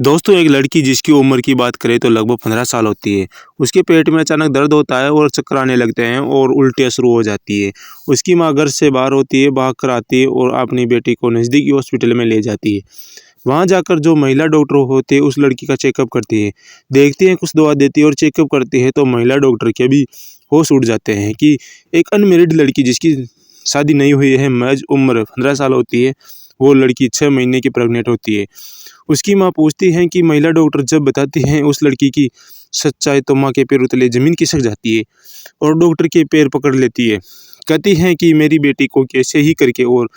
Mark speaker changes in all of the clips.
Speaker 1: दोस्तों, एक लड़की जिसकी उम्र की बात करें तो लगभग 15 साल होती है। उसके पेट में अचानक दर्द होता है और चक्कर आने लगते हैं और उल्टियाँ शुरू हो जाती है। उसकी माँ घर से बाहर होती है, भाग कर आती है और अपनी बेटी को नज़दीकी हॉस्पिटल में ले जाती है। वहाँ जाकर जो महिला डॉक्टर होती है उस लड़की का चेकअप करती है, देखती है, कुछ दवा देती है और चेकअप करती है। तो महिला डॉक्टर के भी होश उड़ जाते हैं कि एक अनमेरिड लड़की जिसकी शादी नहीं हुई है, महज उम्र 15 साल होती है, वो लड़की 6 महीने की प्रेग्नेंट होती है। उसकी माँ पूछती है कि महिला डॉक्टर जब बताती हैं उस लड़की की सच्चाई तो माँ के पैरों तले ज़मीन खिसक जाती है और डॉक्टर के पैर पकड़ लेती है। कहती हैं कि मेरी बेटी को कैसे ही करके और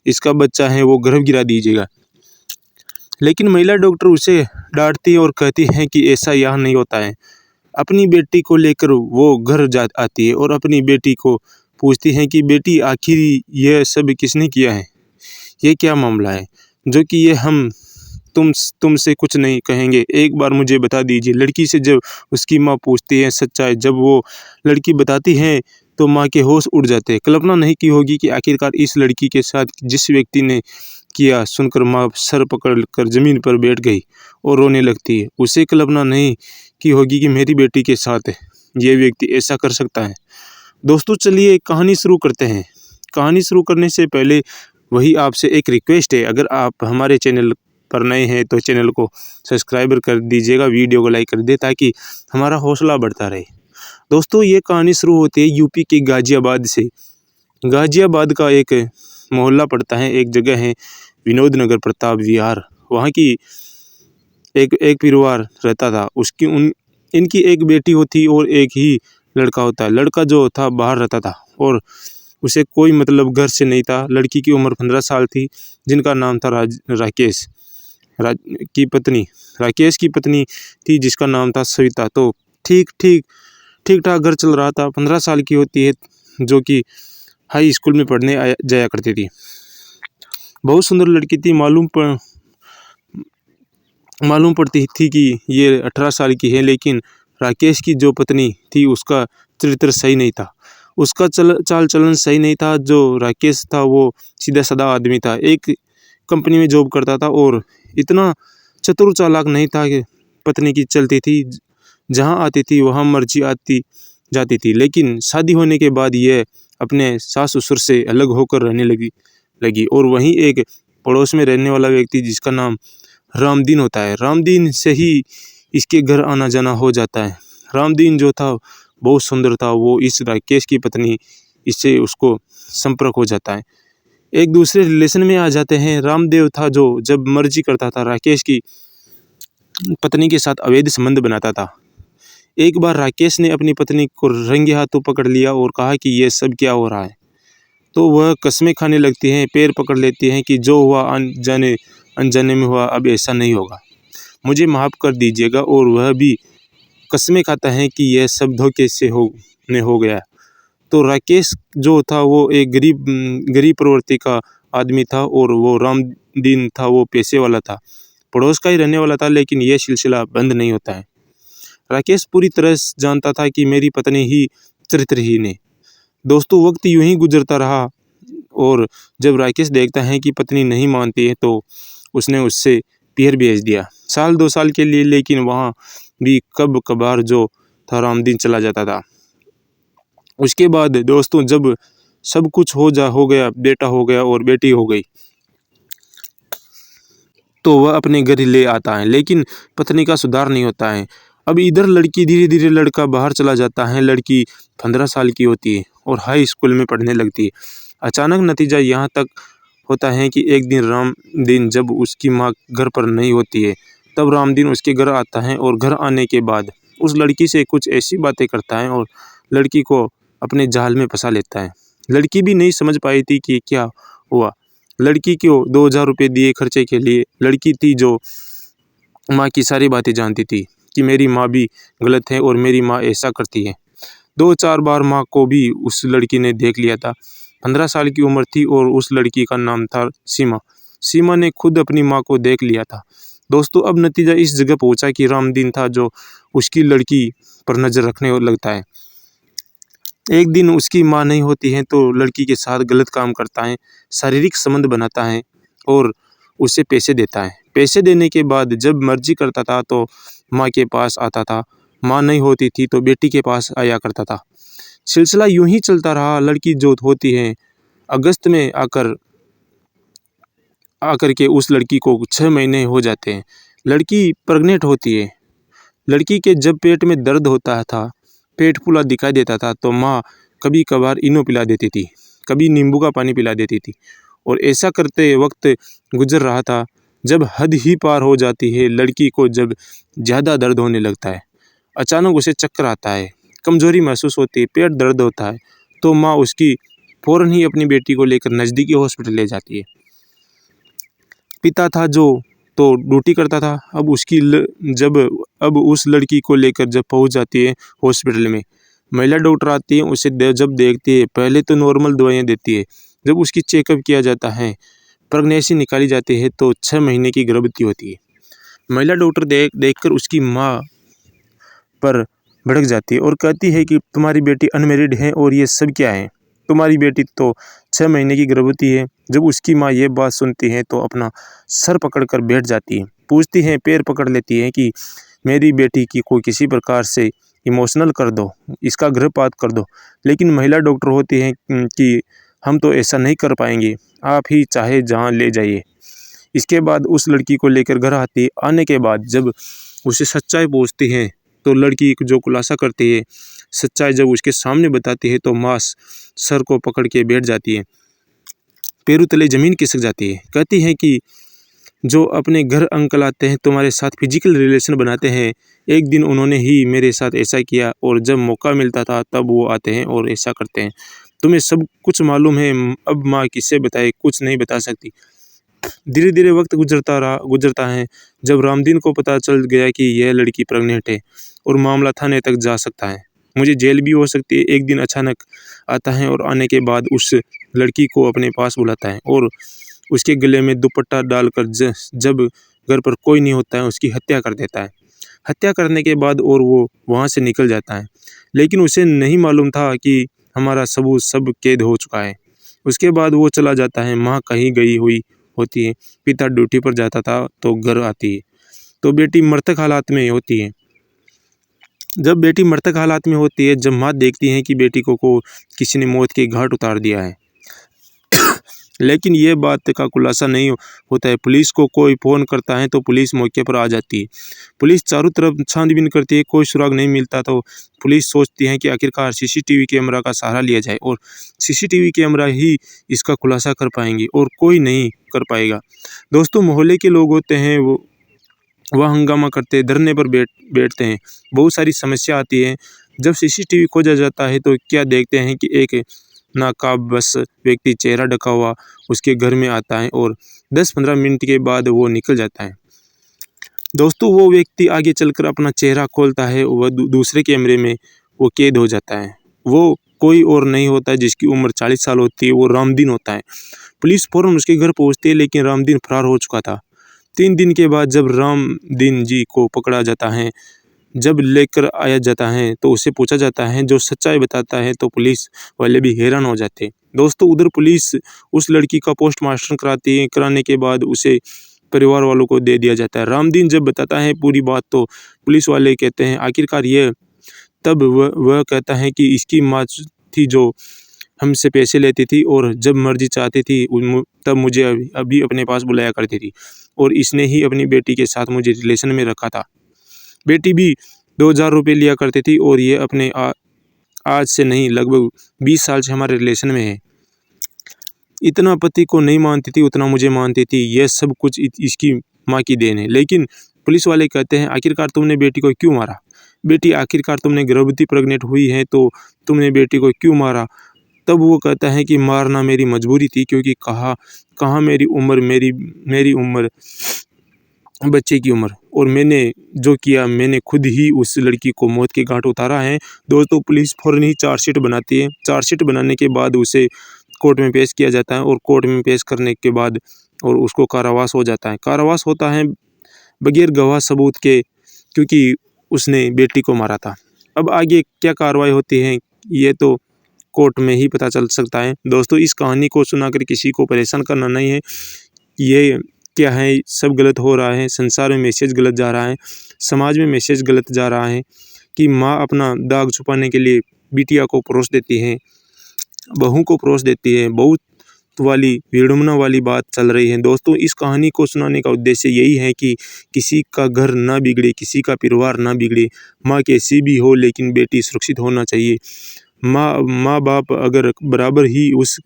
Speaker 1: इसका बच्चा है वो गर्भ गिरा दीजिएगा। लेकिन महिला डॉक्टर उसे डांटती है और कहती हैं कि ऐसा यहाँ नहीं होता है। अपनी बेटी को लेकर वो घर जा आती है और अपनी बेटी को पूछती हैं कि बेटी आखिर यह सब किसने किया है, ये क्या मामला है जो कि ये हम तुमसे कुछ नहीं कहेंगे, एक बार मुझे बता दीजिए। लड़की से जब उसकी माँ पूछती है सच्चाई, जब वो लड़की बताती है तो माँ के होश उड़ जाते हैं। कल्पना नहीं की होगी कि आखिरकार इस लड़की के साथ जिस व्यक्ति ने किया। सुनकर माँ सर पकड़ कर ज़मीन पर बैठ गई और रोने लगती है। उसे कल्पना नहीं की होगी कि मेरी बेटी के साथ ये व्यक्ति ऐसा कर सकता है। दोस्तों, चलिए कहानी शुरू करते हैं। कहानी शुरू करने से पहले वही आपसे एक रिक्वेस्ट है, अगर आप हमारे चैनल पर नए हैं तो चैनल को सब्सक्राइबर कर दीजिएगा, वीडियो को लाइक कर दे ताकि हमारा हौसला बढ़ता रहे। दोस्तों, ये कहानी शुरू होती है यूपी के गाज़ियाबाद से। गाज़ियाबाद का एक मोहल्ला पड़ता है, एक जगह है विनोद नगर प्रताप विहार। वहाँ की एक परिवार रहता था। इनकी एक बेटी होती और एक ही लड़का होता। लड़का जो था बाहर रहता था और उसे कोई मतलब घर से नहीं था। लड़की की उम्र 15 साल थी, जिनका नाम था राकेश की पत्नी थी जिसका नाम था सविता। तो ठीक ठाक घर चल रहा था। 15 साल की होती है, जो कि हाई स्कूल में पढ़ने जाया करती थी। बहुत सुंदर लड़की थी। मालूम पड़ती थी कि ये 18 साल की है, लेकिन राकेश की जो पत्नी थी उसका चरित्र सही नहीं था। उसका चाल चलन सही नहीं था। जो राकेश था वो सीधा साधा आदमी था, एक कंपनी में जॉब करता था और इतना चतुर चालाक नहीं था कि पत्नी की चलती थी, जहाँ आती थी वहाँ मर्जी आती जाती थी। लेकिन शादी होने के बाद ये अपने सास ससुर से अलग होकर रहने लगी और वहीं एक पड़ोस में रहने वाला व्यक्ति जिसका नाम रामदीन होता है, रामदीन से ही इसके घर आना जाना हो जाता है। रामदीन जो था बहुत सुंदर था। वो इस राकेश की पत्नी, इससे उसको संपर्क हो जाता है, एक दूसरे रिलेशन में आ जाते हैं। रामदेव था जो जब मर्जी करता था राकेश की पत्नी के साथ अवैध संबंध बनाता था। एक बार राकेश ने अपनी पत्नी को रंगे हाथों पकड़ लिया और कहा कि यह सब क्या हो रहा है। तो वह कस्में खाने लगती हैं, पैर पकड़ लेती हैं कि जो हुआ अनजाने में हुआ, अब ऐसा नहीं होगा, मुझे माफ़ कर दीजिएगा। और वह भी कस्में खाता है कि यह सब धोखे से हो गया। तो राकेश जो था वो एक गरीब प्रवृत्ति का आदमी था और वो रामदीन था वो पैसे वाला था, पड़ोस का ही रहने वाला था। लेकिन यह सिलसिला बंद नहीं होता है। राकेश पूरी तरह जानता था कि मेरी पत्नी ही चरित्रहीन है। दोस्तों, वक्त यूं ही गुजरता रहा और जब राकेश देखता है कि पत्नी नहीं मानती है तो उसने उससे पीहर भेज दिया, 1-2 साल के लिए। लेकिन वहाँ भी कब कभार जो था रामदीन चला जाता था। उसके बाद दोस्तों, जब सब कुछ हो गया, बेटा हो गया और बेटी हो गई, तो वह अपने घर ले आता है। लेकिन पत्नी का सुधार नहीं होता है। अब इधर लड़की धीरे धीरे, लड़का बाहर चला जाता है। लड़की 15 साल की होती है और हाई स्कूल में पढ़ने लगती है। अचानक नतीजा यहाँ तक होता है कि एक दिन रामदीन जब उसकी माँ घर पर नहीं होती है, तब रामदीन उसके घर आता है और घर आने के बाद उस लड़की से कुछ ऐसी बातें करता है और लड़की को अपने जाल में फंसा लेता है। लड़की भी नहीं समझ पाई थी कि क्या हुआ। लड़की को 2000 रुपये दिए खर्चे के लिए। लड़की थी जो माँ की सारी बातें जानती थी कि मेरी माँ भी गलत है और मेरी माँ ऐसा करती है। 2-4 बार माँ को भी उस लड़की ने देख लिया था। 15 साल की उम्र थी और उस लड़की का नाम था सीमा। सीमा ने खुद अपनी माँ को देख लिया था। दोस्तों, अब नतीजा इस जगह पहुंचा कि रामदीन था जो उसकी लड़की पर नज़र रखने लगता है। एक दिन उसकी माँ नहीं होती है तो लड़की के साथ गलत काम करता है, शारीरिक संबंध बनाता है और उसे पैसे देता है। पैसे देने के बाद जब मर्जी करता था तो माँ के पास आता था, माँ नहीं होती थी तो बेटी के पास आया करता था। सिलसिला यूं ही चलता रहा। लड़की जो होती है अगस्त में आकर के उस लड़की को 6 महीने हो जाते हैं। लड़की प्रेग्नेंट होती है। लड़की के जब पेट में दर्द होता था, पेट फूला दिखाई देता था तो माँ कभी कभार इनो पिला देती थी, कभी नींबू का पानी पिला देती थी। और ऐसा करते वक्त गुजर रहा था जब हद ही पार हो जाती है। लड़की को जब ज़्यादा दर्द होने लगता है, अचानक उसे चक्कर आता है, कमज़ोरी महसूस होती है, पेट दर्द होता है, तो माँ उसकी फ़ौरन ही अपनी बेटी को लेकर नज़दीकी हॉस्पिटल ले जाती है। पिता था जो तो ड्यूटी करता था। अब उस लड़की को लेकर जब पहुंच जाती है हॉस्पिटल में, महिला डॉक्टर आती है, उसे जब देखती है, पहले तो नॉर्मल दवाइयाँ देती है। जब उसकी चेकअप किया जाता है, प्रेगनेंसी निकाली जाती है तो 6 महीने की गर्भवती होती है। महिला डॉक्टर देखकर उसकी माँ पर भड़क जाती है और कहती है कि तुम्हारी बेटी अनमेरिड है और ये सब क्या है, तुम्हारी बेटी तो 6 महीने की गर्भवती है। जब उसकी माँ ये बात सुनती है तो अपना सर पकड़कर बैठ जाती है, पूछती है, पैर पकड़ लेती है कि मेरी बेटी की कोई किसी प्रकार से इमोशनल कर दो, इसका गर्भपात कर दो। लेकिन महिला डॉक्टर होती है कि हम तो ऐसा नहीं कर पाएंगे, आप ही चाहे जहाँ ले जाइए। इसके बाद उस लड़की को लेकर घर आती है। आने के बाद जब उसे सच्चाई पूछती है तो लड़की जो खुलासा करती है, सच्चाई जब उसके सामने बताती है तो माँ सर को पकड़ के बैठ जाती है, पैरों तले ज़मीन खिसक जाती है। कहती है कि जो अपने घर अंकल आते हैं, तुम्हारे साथ फिजिकल रिलेशन बनाते हैं, एक दिन उन्होंने ही मेरे साथ ऐसा किया और जब मौका मिलता था तब वो आते हैं और ऐसा करते हैं। तुम्हें सब कुछ मालूम है, अब माँ किससे बताए, कुछ नहीं बता सकती। धीरे धीरे वक्त गुजरता है। जब रामदीन को पता चल गया कि यह लड़की प्रेग्नेंट है और मामला थाने तक जा सकता है, मुझे जेल भी हो सकती है। एक दिन अचानक आता है और आने के बाद उस लड़की को अपने पास बुलाता है और उसके गले में दुपट्टा डालकर जब घर पर कोई नहीं होता है उसकी हत्या कर देता है। हत्या करने के बाद और वो वहाँ से निकल जाता है। लेकिन उसे नहीं मालूम था कि हमारा सबूत सब कैद हो चुका है। उसके बाद वो चला जाता है। माँ कहीं गई हुई होती है, पिता ड्यूटी पर जाता था तो घर आती है तो बेटी मृतक हालात में होती है। जब बेटी मृतक हालात में होती है, जब माँ देखती है कि बेटी को किसी ने मौत के घाट उतार दिया है, लेकिन ये बात का खुलासा नहीं होता है। पुलिस को कोई फ़ोन करता है तो पुलिस मौके पर आ जाती है। पुलिस चारों तरफ छानबीन करती है, कोई सुराग नहीं मिलता तो पुलिस सोचती है कि आखिरकार सीसीटीवी कैमरा का सहारा लिया जाए और सीसीटीवी कैमरा ही इसका खुलासा कर पाएंगे और कोई नहीं कर पाएगा। दोस्तों, मोहल्ले के लोग होते हैं, वह हंगामा करते, धरने पर बैठते हैं। बहुत सारी समस्या आती है। जब सीसीटीवी खोजा जाता है तो क्या देखते हैं कि एक नाकाबस व्यक्ति चेहरा ढका हुआ उसके घर में आता है और 10-15 मिनट के बाद वो निकल जाता है। दोस्तों, वो व्यक्ति आगे चलकर अपना चेहरा खोलता है, वह दूसरे कैमरे में वो कैद हो जाता है। वो कोई और नहीं होता जिसकी उम्र 40 साल होती है, वो रामदीन होता है। पुलिस फौरन उसके घर पहुंचती है लेकिन रामदीन फरार हो चुका था। 3 दिन के बाद जब रामदीन जी को पकड़ा जाता है, जब लेकर आया जाता है तो उसे पूछा जाता है, जो सच्चाई बताता है तो पुलिस वाले भी हैरान हो जाते हैं। दोस्तों, उधर पुलिस उस लड़की का पोस्टमार्टम कराती है। कराने के बाद उसे परिवार वालों को दे दिया जाता है। रामदीन जब बताता है पूरी बात तो पुलिस वाले कहते हैं आखिरकार ये, तब वह कहता है कि इसकी माँ थी जो हमसे पैसे लेती थी और जब मर्जी चाहती थी तब मुझे अभी अपने पास बुलाया करती थी और इसने ही अपनी बेटी के साथ मुझे रिलेशन में रखा था। बेटी भी 2000 रुपये लिया करती थी और ये अपने आज से नहीं लगभग 20 साल से हमारे रिलेशन में है। इतना पति को नहीं मानती थी उतना मुझे मानती थी। यह सब कुछ इसकी माँ की देन है। लेकिन पुलिस वाले कहते हैं आखिरकार तुमने बेटी को क्यों मारा? बेटी, आखिरकार तुमने गर्भवती प्रेग्नेंट हुई है तो तुमने बेटी को क्यों मारा? तब वो कहता है कि मारना मेरी मजबूरी थी, क्योंकि कहाँ मेरी उम्र बच्चे की उम्र, और मैंने जो किया मैंने खुद ही उस लड़की को मौत के घाट उतारा है। दोस्तों, पुलिस फौरन ही चार्जशीट बनाती है। चार्जशीट बनाने के बाद उसे कोर्ट में पेश किया जाता है और कोर्ट में पेश करने के बाद और उसको कारावास हो जाता है। कारावास होता है बगैर गवाह सबूत के, क्योंकि उसने बेटी को मारा था। अब आगे क्या कार्रवाई होती है ये तो कोर्ट में ही पता चल सकता है। दोस्तों, इस कहानी को सुनाकर किसी को परेशान करना नहीं है। ये क्या है, सब गलत हो रहा है। संसार में मैसेज गलत जा रहा है, समाज में मैसेज गलत जा रहा है कि माँ अपना दाग छुपाने के लिए बिटिया को परोस देती है, बहू को परोस देती है। बहुत वाली विडंबना वाली बात चल रही है। दोस्तों, इस कहानी को सुनाने का उद्देश्य यही है कि किसी का घर ना बिगड़े, किसी का परिवार ना बिगड़े। माँ कैसी भी हो लेकिन बेटी सुरक्षित होना चाहिए। माँ बाप अगर बराबर ही उस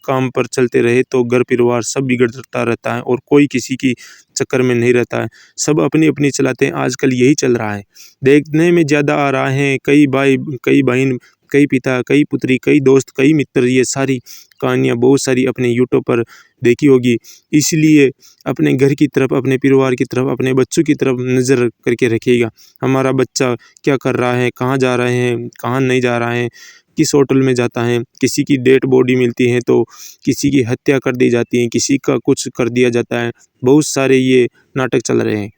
Speaker 1: काम पर चलते रहे तो घर परिवार सब बिगड़ता रहता है और कोई किसी की चक्कर में नहीं रहता है। सब अपनी अपनी चलाते हैं। आजकल यही चल रहा है, देखने में ज़्यादा आ रहा है। कई भाई, कई बहन, कई पिता, कई पुत्री, कई दोस्त, कई मित्र, ये सारी कहानियाँ बहुत सारी अपने यूट्यूब पर देखी होगी। इसलिए अपने घर की तरफ, अपने परिवार की तरफ, अपने बच्चों की तरफ नज़र करके रखिएगा। हमारा बच्चा क्या कर रहा है, कहाँ जा रहे हैं, कहाँ नहीं जा रहा है, किस होटल में जाता है। किसी की डेड बॉडी मिलती है तो किसी की हत्या कर दी जाती है, किसी का कुछ कर दिया जाता है। बहुत सारे ये नाटक चल रहे हैं।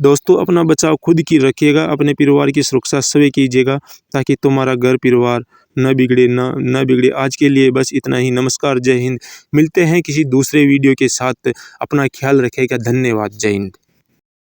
Speaker 1: दोस्तों, अपना बचाव खुद की रखिएगा, अपने परिवार की सुरक्षा स्वयं कीजिएगा ताकि तुम्हारा घर परिवार न बिगड़े। आज के लिए बस इतना ही। नमस्कार, जय हिंद। मिलते हैं किसी दूसरे वीडियो के साथ। अपना ख्याल रखिएगा। धन्यवाद। जय हिंद।